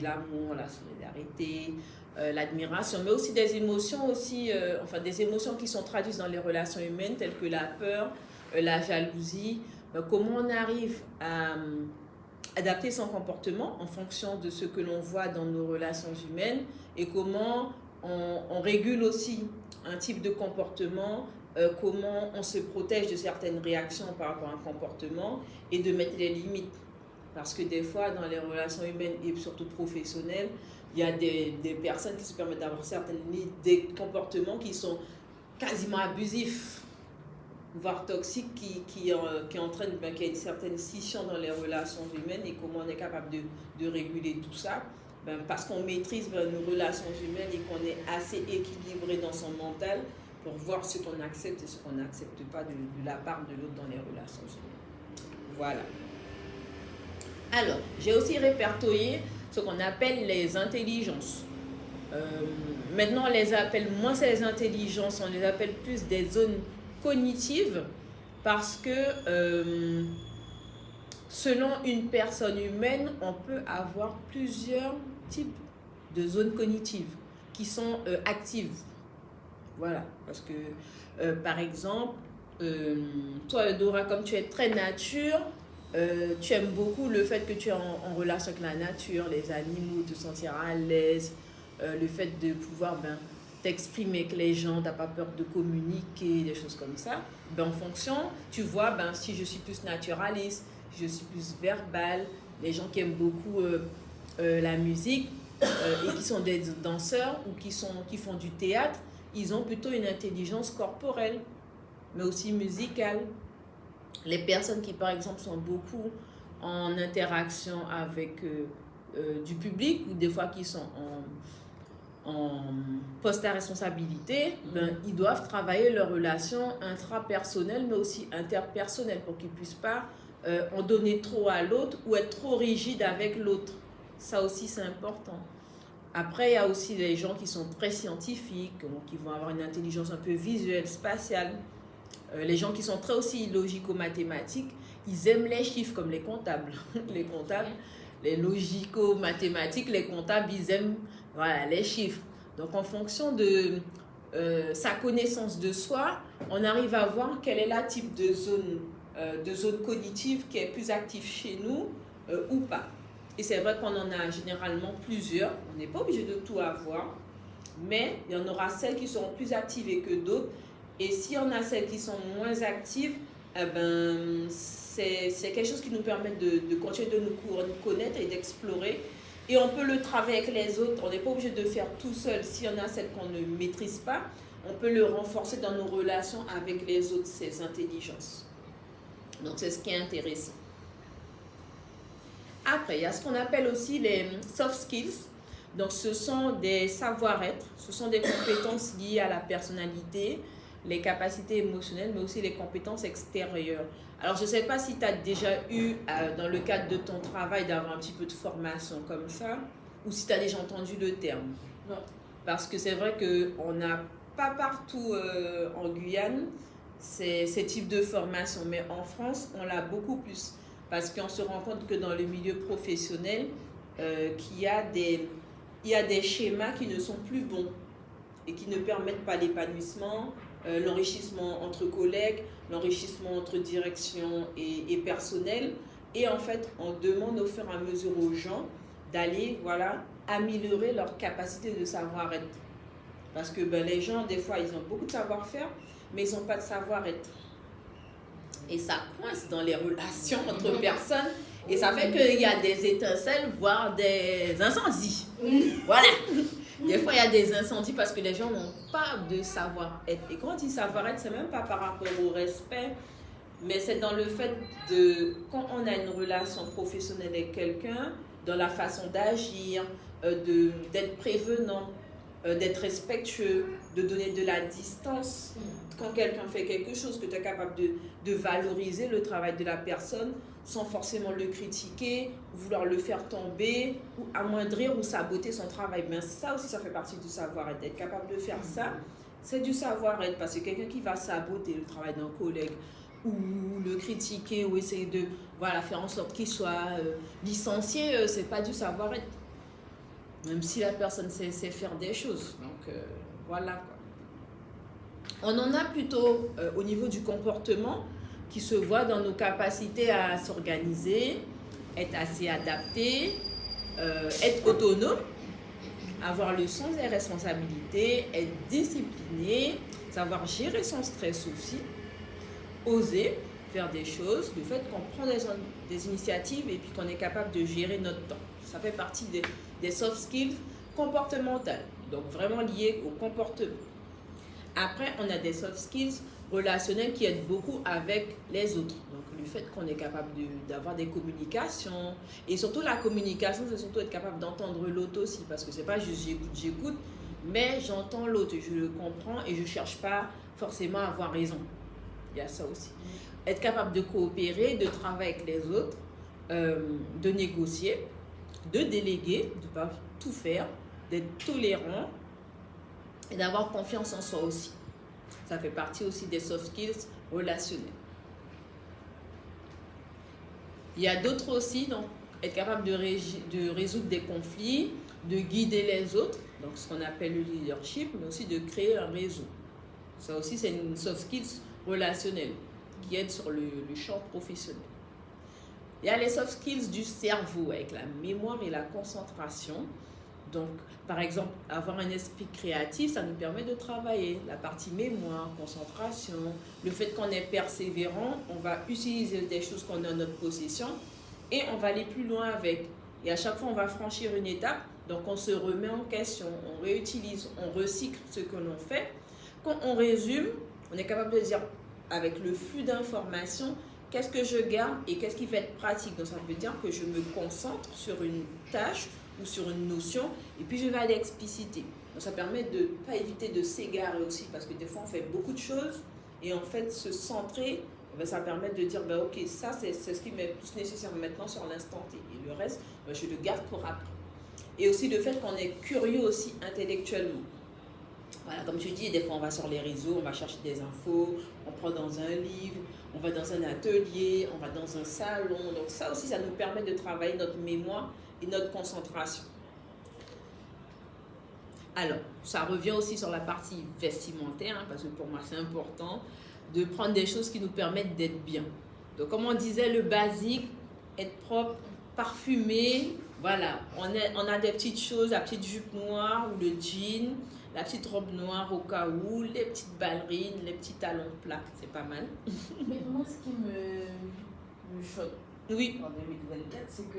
l'amour, la solidarité, l'admiration, mais aussi des émotions des émotions qui sont traduites dans les relations humaines telles que la peur, la jalousie. Comment on arrive à adapter son comportement en fonction de ce que l'on voit dans nos relations humaines et comment on régule aussi un type de comportement, comment on se protège de certaines réactions par rapport à un comportement et de mettre les limites. Parce que des fois, dans les relations humaines et surtout professionnelles, il y a des personnes qui se permettent d'avoir des comportements qui sont quasiment abusifs, voire toxiques, qui entraînent qu'il y ait une certaine scission dans les relations humaines et comment on est capable de réguler tout ça. Parce qu'on maîtrise nos relations humaines et qu'on est assez équilibré dans son mental pour voir ce qu'on accepte et ce qu'on n'accepte pas de la part de l'autre dans les relations humaines. Voilà. Alors, j'ai aussi répertorié ce qu'on appelle les intelligences. Maintenant, on les appelle moins ces intelligences, on les appelle plus des zones cognitives parce que selon une personne humaine, on peut avoir plusieurs types de zones cognitives qui sont actives. Voilà, parce que par exemple, toi Dora, comme tu es très nature, tu aimes beaucoup le fait que tu es en relation avec la nature, les animaux, te sentir à l'aise, le fait de pouvoir t'exprimer avec les gens, tu n'as pas peur de communiquer, des choses comme ça. En fonction, tu vois, si je suis plus naturaliste, je suis plus verbale, les gens qui aiment beaucoup la musique et qui sont des danseurs ou qui font du théâtre, ils ont plutôt une intelligence corporelle, mais aussi musicale. Les personnes qui, par exemple, sont beaucoup en interaction avec du public ou des fois qui sont en poste à responsabilité, ils doivent travailler leurs relations intrapersonnelles, mais aussi interpersonnelles pour qu'ils ne puissent pas en donner trop à l'autre ou être trop rigide avec l'autre. Ça aussi, c'est important. Après, il y a aussi les gens qui sont très scientifiques, qui vont avoir une intelligence un peu visuelle, spatiale. Les gens qui sont très aussi logico-mathématiques, ils aiment les chiffres comme les comptables. Les comptables, les logico-mathématiques, les comptables, ils aiment les chiffres. Donc, en fonction de sa connaissance de soi, on arrive à voir quel est la type de zone cognitive qui est plus active chez nous ou pas. Et c'est vrai qu'on en a généralement plusieurs. On n'est pas obligé de tout avoir, mais il y en aura celles qui seront plus activées que d'autres. Et si on a celles qui sont moins actives, c'est quelque chose qui nous permet de continuer de nous connaître et d'explorer. Et on peut le travailler avec les autres. On n'est pas obligé de faire tout seul. S'il y en a celles qu'on ne maîtrise pas, on peut le renforcer dans nos relations avec les autres, ces intelligences. Donc, c'est ce qui est intéressant. Après, il y a ce qu'on appelle aussi les soft skills. Donc, ce sont des savoir-être, ce sont des compétences liées à la personnalité, les capacités émotionnelles, mais aussi les compétences extérieures. Alors, je ne sais pas si tu as déjà eu, dans le cadre de ton travail, d'avoir un petit peu de formation comme ça, ou si tu as déjà entendu le terme. Non. Parce que c'est vrai qu'on n'a pas partout en Guyane ces types de formation, mais en France, on l'a beaucoup plus. Parce qu'on se rend compte que dans le milieu professionnel, qu'il y a des schémas qui ne sont plus bons et qui ne permettent pas l'épanouissement, l'enrichissement entre collègues, l'enrichissement entre direction et personnel. Et en fait, on demande au fur et à mesure aux gens d'aller améliorer leur capacité de savoir-être. Parce que les gens, des fois, ils ont beaucoup de savoir-faire, mais ils n'ont pas de savoir-être. Et ça coince dans les relations entre personnes. Et ça fait qu'il y a des étincelles, voire des incendies. Voilà. Des fois, il y a des incendies parce que les gens n'ont pas de savoir-être. Et quand ils savoir-être, c'est même pas par rapport au respect, mais c'est dans le fait de, quand on a une relation professionnelle avec quelqu'un, dans la façon d'agir, d'être prévenant, d'être respectueux, de donner de la distance. Quand quelqu'un fait quelque chose, que tu es capable de valoriser le travail de la personne sans forcément le critiquer, vouloir le faire tomber, ou amoindrir ou saboter son travail. Mais ça aussi, ça fait partie du savoir-être. Être capable de faire ça, c'est du savoir-être. Parce que quelqu'un qui va saboter le travail d'un collègue, ou le critiquer, ou essayer de faire en sorte qu'il soit licencié, c'est pas du savoir-être. même si la personne sait faire des choses. Donc, voilà quoi. On en a plutôt au niveau du comportement qui se voit dans nos capacités à s'organiser, être assez adapté, être autonome, avoir le sens des responsabilités, être discipliné, savoir gérer son stress aussi, oser faire des choses, le fait qu'on prend des initiatives et puis qu'on est capable de gérer notre temps. Ça fait partie des soft skills comportementales, donc vraiment liées au comportement. Après, on a des soft skills relationnels qui aident beaucoup avec les autres. Donc, le fait qu'on est capable d'avoir des communications. Et surtout, la communication, c'est surtout être capable d'entendre l'autre aussi. Parce que c'est pas juste j'écoute, mais j'entends l'autre, je le comprends et je cherche pas forcément à avoir raison. Il y a ça aussi. Être capable de coopérer, de travailler avec les autres, de négocier, de déléguer, de ne pas tout faire, d'être tolérant et d'avoir confiance en soi aussi. Ça fait partie aussi des soft skills relationnels. Il y a d'autres aussi, donc être capable de résoudre des conflits, de guider les autres, donc ce qu'on appelle le leadership, mais aussi de créer un réseau. Ça aussi, c'est une soft skills relationnelle qui aide sur le champ professionnel. Il y a les soft skills du cerveau avec la mémoire et la concentration. Donc, par exemple, avoir un esprit créatif, ça nous permet de travailler la partie mémoire, concentration, le fait qu'on est persévérant, on va utiliser des choses qu'on a en notre possession et on va aller plus loin avec. Et à chaque fois, on va franchir une étape, donc on se remet en question, on réutilise, on recycle ce que l'on fait. Quand on résume, on est capable de dire avec le flux d'informations, qu'est-ce que je garde et qu'est-ce qui va être pratique. Donc ça veut dire que je me concentre sur une tâche ou sur une notion et puis je vais aller expliciter. Donc ça permet de ne pas éviter de s'égarer aussi parce que des fois on fait beaucoup de choses et en fait se centrer, ça permet de dire ok, ça c'est ce qui m'est plus nécessaire maintenant sur l'instant T et le reste je le garde pour après. Et aussi le fait qu'on est curieux aussi intellectuellement. Voilà, comme tu dis, des fois on va sur les réseaux, on va chercher des infos, on prend dans un livre, on va dans un atelier, on va dans un salon. Donc ça aussi, ça nous permet de travailler notre mémoire et notre concentration. Alors, ça revient aussi sur la partie vestimentaire, hein, parce que pour moi c'est important de prendre des choses qui nous permettent d'être bien. Donc comme on disait, le basique, être propre, parfumé, voilà, on a des petites choses, la petite jupe noire ou le jean, la petite robe noire au cas où, les petites ballerines, les petits talons plats, c'est pas mal. Mais moi, ce qui me choque oui. en 2024, c'est que